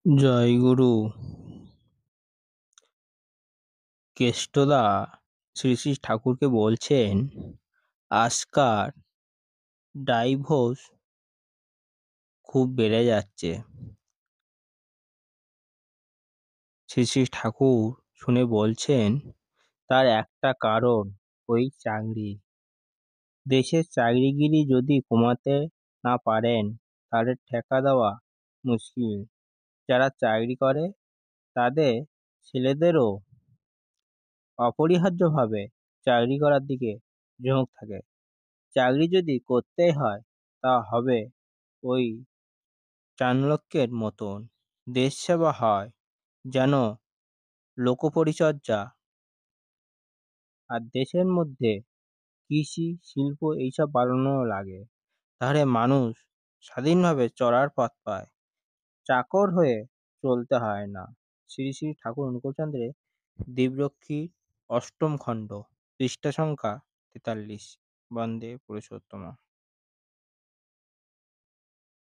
জয়গুরু। কেষ্টদা শ্রী শ্রী ঠাকুরকে বলছেন, আজকাল ডাইভোর্স খুব বেড়ে যাচ্ছে। শ্রী শ্রী ঠাকুর শুনে বলছেন, তার একটা কারণ ওই চাকরি। দেশের চাকরিগিরি যদি কমাতে না পারেন তাহলে ঠেকা দেওয়া মুশকিল। যারা চাকরি করে তাদের ছেলেদেরও অপরিহার্যভাবে চাকরি করার দিকে ঝোঁক থাকে। চাকরি যদি করতেই হয় তা হবে ওই চাণক্যের মতন। দেশসেবা হয় যেন লোকপরিচর্যা, আর দেশের মধ্যে কৃষি শিল্প এইসব বাড়ানো লাগে। তাহলে মানুষ স্বাধীনভাবে চলার পথ পায়, চাকর হয়ে চলতে হয় না। শ্রী শ্রী ঠাকুর অনুকূলচন্দ্রের দিব্যরক্ষী অষ্টম খণ্ড, পৃষ্ঠা সংখ্যা 43। বন্দে পুরুষোত্তম।